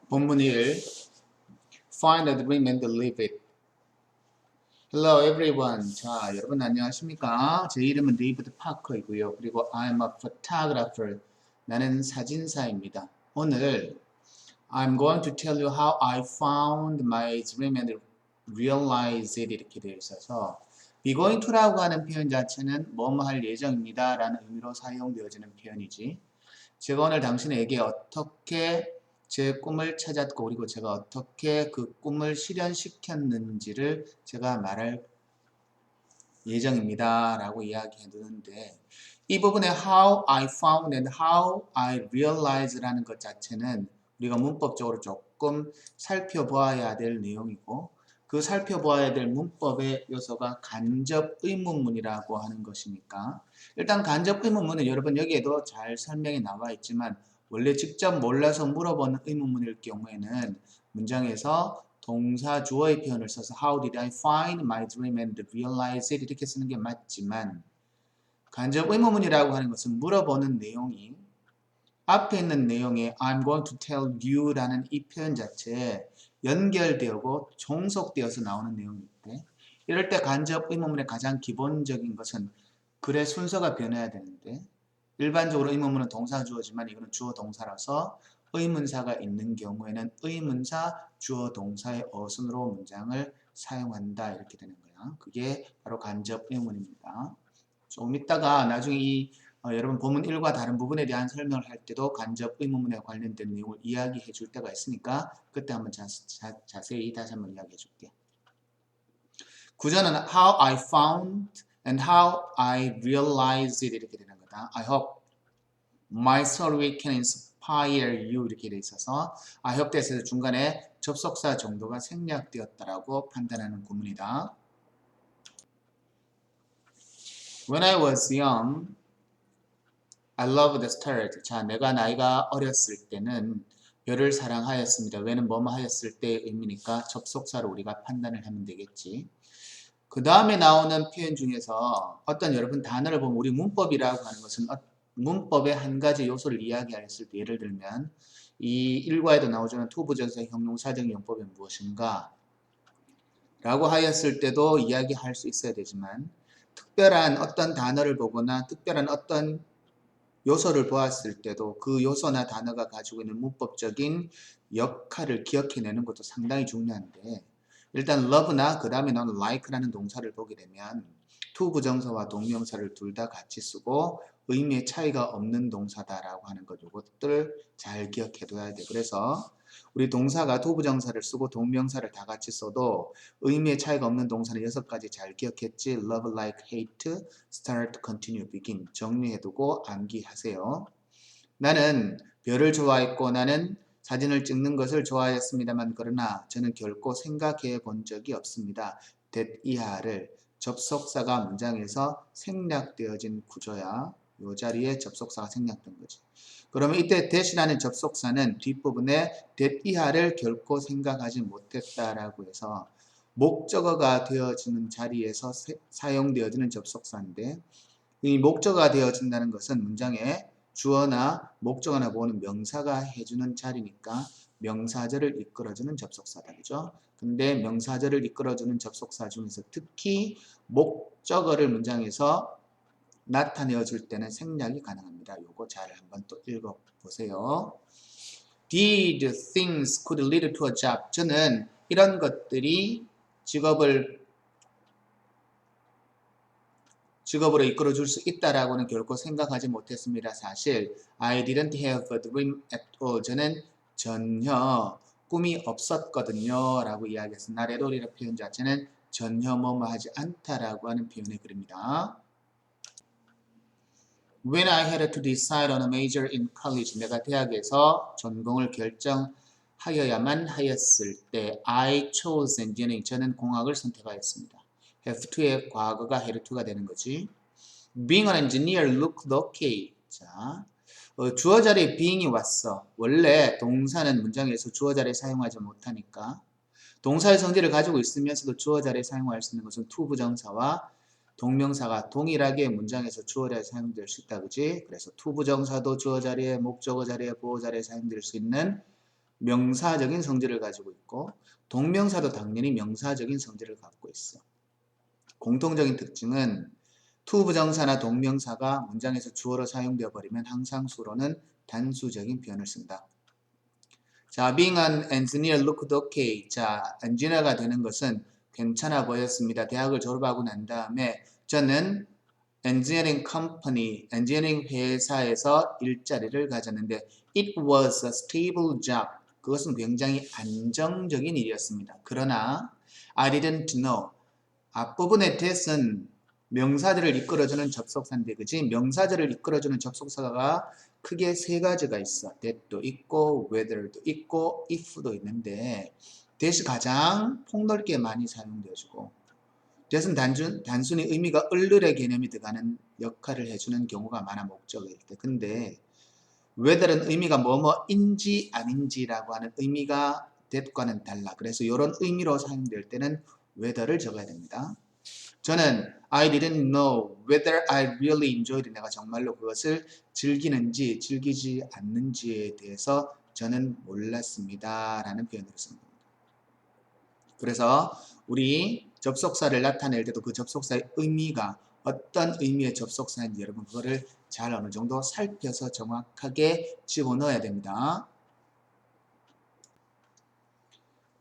본문 1. Find a dream and live it. Hello everyone. 자, 여러분 안녕하십니까? 제 이름은 데이비드 파커이고요. 그리고 I'm a photographer. 나는 사진사입니다. 오늘 I'm going to tell you how I found my dream and realized it 이렇게 되어 있어서 be going to라고 하는 표현 자체는 뭐뭐 할 예정입니다 라는 의미로 사용되어지는 표현이지. 제가 오늘 당신에게 어떻게 제 꿈을 찾았고 그리고 제가 어떻게 그 꿈을 실현시켰는지를 제가 말할 예정입니다 라고 이야기해 두는데 이 부분에 how I found and how I realized 라는 것 자체는 우리가 문법적으로 조금 살펴보아야 될 내용이고 그 살펴보아야 될 문법의 요소가 간접 의문문이라고 하는 것이니까 일단 간접 의문문은 여러분 여기에도 잘 설명이 나와 있지만 원래 직접 몰라서 물어보는 의문문일 경우에는 문장에서 동사 주어의 표현을 써서 How did I find my dream and realize it 이렇게 쓰는 게 맞지만 간접 의문문이라고 하는 것은 물어보는 내용이 앞에 있는 내용에 I'm going to tell you 라는 이 표현 자체에 연결되고 종속되어서 나오는 내용인데 이럴 때 간접 의문문의 가장 기본적인 것은 글의 순서가 변해야 되는데 일반적으로 의문문은 동사 주어지만 이거는 주어 동사라서 의문사가 있는 경우에는 의문사 주어 동사의 어순으로 문장을 사용한다 이렇게 되는 거야. 그게 바로 간접 의문입니다. 조금 이따가 나중에 이 여러분 본문 1과 다른 부분에 대한 설명을 할 때도 간접 의문문에 관련된 내용을 이야기해 줄 때가 있으니까 그때 한번 자세히 다시 한번 이야기해 줄게. 구조는 how I found and how I realized it 이렇게 되는 거다. I hope my story can inspire you 이렇게 돼 있어서 I hope that에서 중간에 접속사 정도가 생략되었다라고 판단하는 구문이다. When I was young, I loved the stars. 자, 내가 나이가 어렸을 때는 별을 사랑하였습니다. 왜는 뭐뭐 하였을 때의 의미니까 접속사로 우리가 판단을 하면 되겠지. 그 다음에 나오는 표현 중에서 어떤 여러분 단어를 보면 우리 문법이라고 하는 것은 문법의 한 가지 요소를 이야기하였을 때 예를 들면 이 일과에도 나오지만 투부정사 형용사적 용법이 무엇인가 라고 하였을 때도 이야기할 수 있어야 되지만 특별한 어떤 단어를 보거나 특별한 어떤 요소를 보았을 때도 그 요소나 단어가 가지고 있는 문법적인 역할을 기억해내는 것도 상당히 중요한데 일단 love나 그 다음에 나오는 like라는 동사를 보게 되면 to 부정사와 동명사를 둘 다 같이 쓰고 의미의 차이가 없는 동사다라고 하는 것 이것들 잘 기억해둬야 돼. 그래서 우리 동사가 to 부정사를 쓰고 동명사를 다 같이 써도 의미의 차이가 없는 동사는 6가지 잘 기억했지. love, like, hate, start, continue, begin 정리해두고 암기하세요. 나는 별을 좋아했고 나는 사진을 찍는 것을 좋아했습니다만 그러나 저는 결코 생각해 본 적이 없습니다. that 이하를 접속사가 문장에서 생략되어진 구조야. 이 자리에 접속사가 생략된 거지. 그러면 이때 that이라는 접속사는 뒷부분에 that 이하를 결코 생각하지 못했다라고 해서 목적어가 되어지는 자리에서 사용되어지는 접속사인데 이 목적어가 되어진다는 것은 문장에 주어나 목적어나 보는 명사가 해주는 자리니까 명사절을 이끌어주는 접속사다. 그죠? 근데 명사절을 이끌어주는 접속사 중에서 특히 목적어를 문장에서 나타내어 줄 때는 생략이 가능합니다. 요거 잘 한번 또 읽어보세요. These things could lead to a job. 저는 이런 것들이 직업으로 이끌어줄 수 있다라고는 결코 생각하지 못했습니다. 사실 I didn't have a dream at all. 저는 전혀 꿈이 없었거든요. 라고 이야기했습니다. Not at all이라는 표현 자체는 전혀 뭐뭐 하지 않다라고 하는 표현의 글입니다. When I had to decide on a major in college. 내가 대학에서 전공을 결정하여야만 하였을 때 I chose engineering. 저는 공학을 선택하였습니다. have to의 과거가 had to가 되는 거지. Being an engineer looked okay. 자, 주어 자리에 being이 왔어. 원래 동사는 문장에서 주어 자리에 사용하지 못하니까 동사의 성질을 가지고 있으면서도 주어 자리에 사용할 수 있는 것은 to 부정사와 동명사가 동일하게 문장에서 주어 자리에 사용될 수 있다. 그지? 그래서 to 부정사도 주어 자리에 목적어 자리에 보호 자리에 사용될 수 있는 명사적인 성질을 가지고 있고 동명사도 당연히 명사적인 성질을 갖고 있어. 공통적인 특징은 to 부정사나 동명사가 문장에서 주어로 사용되어 버리면 항상 수로는 단수적인 표현을 쓴다. 자, being an engineer looked okay. 자, 엔지니어가 되는 것은 괜찮아 보였습니다. 대학을 졸업하고 난 다음에 저는 engineering company, 엔지니어링 회사에서 일자리를 가졌는데 it was a stable job. 그것은 굉장히 안정적인 일이었습니다. 그러나 I didn't know. 앞부분의 that은 명사들을 이끌어주는 접속사인데 그지? 명사들을 이끌어주는 접속사가 크게 세 가지가 있어. that도 있고 whether도 있고 if도 있는데 that이 가장 폭넓게 많이 사용되어지고 that은 단순히 의미가 을을의 개념이 들어가는 역할을 해주는 경우가 많아 목적일 때. 근데 whether은 의미가 뭐뭐인지 아닌지라고 하는 의미가 that과는 달라. 그래서 이런 의미로 사용될 때는 whether를 적어야 됩니다. 저는 I didn't know whether I really enjoyed. 내가 정말로 그것을 즐기는지 즐기지 않는지에 대해서 저는 몰랐습니다. 라는 표현을 씁니다. 그래서 우리 접속사를 나타낼 때도 그 접속사의 의미가 어떤 의미의 접속사인지 여러분 그거를 잘 어느 정도 살펴서 정확하게 집어넣어야 됩니다.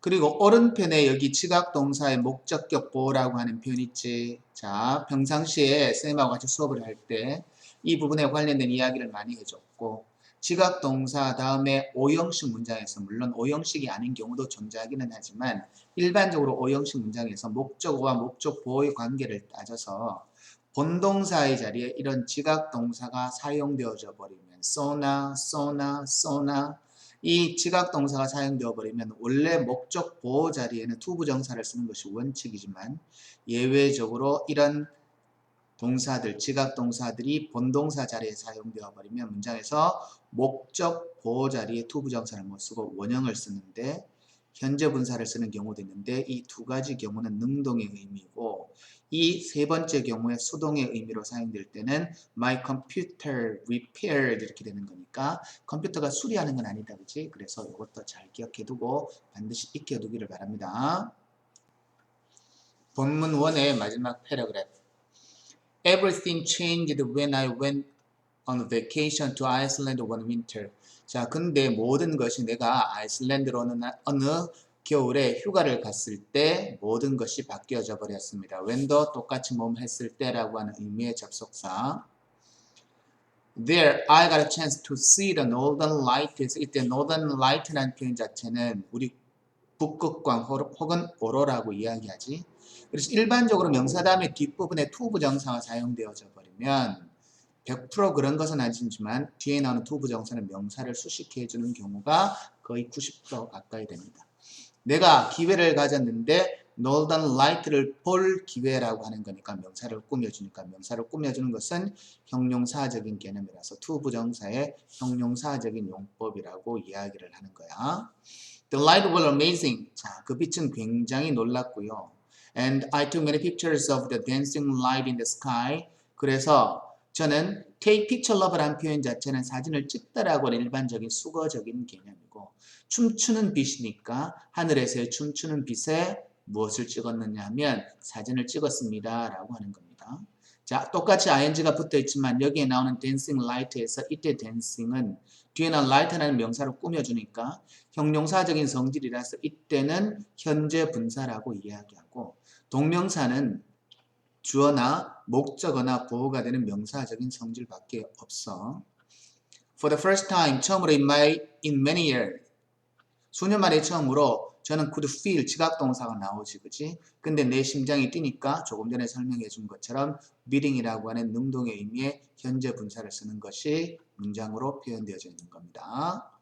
그리고 오른편에 여기 지각동사의 목적격 보호라고 하는 표현 있지. 자, 평상시에 쌤하고 같이 수업을 할 때 이 부분에 관련된 이야기를 많이 해줬고 지각동사 다음에 오형식 문장에서 물론 오형식이 아닌 경우도 존재하기는 하지만 일반적으로 오형식 문장에서 목적어와 목적 보호의 관계를 따져서 본동사의 자리에 이런 지각동사가 사용되어져 버리면 so나 이 지각동사가 사용되어 버리면 원래 목적 보호 자리에는 to 부정사를 쓰는 것이 원칙이지만 예외적으로 이런 동사들, 지각동사들이 본동사 자리에 사용되어 버리면 문장에서 목적 보호 자리에 to 부정사를 못 쓰고 원형을 쓰는데 현재 분사를 쓰는 경우도 있는데 이 두 가지 경우는 능동의 의미고 이 세 번째 경우에 수동의 의미로 사용될 때는 my computer repaired 이렇게 되는 거니까 컴퓨터가 수리하는 건 아니다. 그치? 그래서 이것도 잘 기억해 두고 반드시 익혀두기를 바랍니다. 본문 1의 마지막 패러그래프 Everything changed when I went on vacation to Iceland one winter. 자, 근데 모든 것이 내가 아이슬란드로 어느 겨울에 휴가를 갔을 때 모든 것이 바뀌어져 버렸습니다. when도 똑같이 했을 때라고 하는 의미의 접속사. There, I got a chance to see the northern lights. 이때 northern light라는 표현 자체는 우리 북극광 혹은 오로라고 이야기하지. 그래서 일반적으로 명사 다음에 뒷부분에 to 부정사가 사용되어져 버리면 100% 그런 것은 아니지만 뒤에 나오는 to 부정사는 명사를 수식해 주는 경우가 거의 90% 가까이 됩니다. 내가 기회를 가졌는데 Northern Light를 볼 기회라고 하는 거니까 명사를 꾸며주니까 명사를 꾸며주는 것은 형용사적인 개념이라서 to 부정사의 형용사적인 용법이라고 이야기를 하는 거야. The light was amazing. 자, 그 빛은 굉장히 놀랍고요. And I took many pictures of the dancing light in the sky. 그래서 저는 take picture of라는 표현 자체는 사진을 찍다라고 하는 일반적인 수거적인 개념이고 춤추는 빛이니까 하늘에서의 춤추는 빛에 무엇을 찍었느냐 하면 사진을 찍었습니다 라고 하는 겁니다. 자, 똑같이 ing가 붙어 있지만 여기에 나오는 dancing light에서 이때 dancing은 뒤에 나온 light라는 명사로 꾸며주니까 형용사적인 성질이라서 이때는 현재 분사라고 이야기하고 동명사는 주어나 목적어나 보호가 되는 명사적인 성질밖에 없어. For the first time, 처음으로 in many years, 수년 만에 처음으로 저는 could feel 지각동사가 나오지, 그치? 근데 내 심장이 뛰니까 조금 전에 설명해 준 것처럼 beating이라고 하는 능동의 의미의 현재 분사를 쓰는 것이 문장으로 표현되어져 있는 겁니다.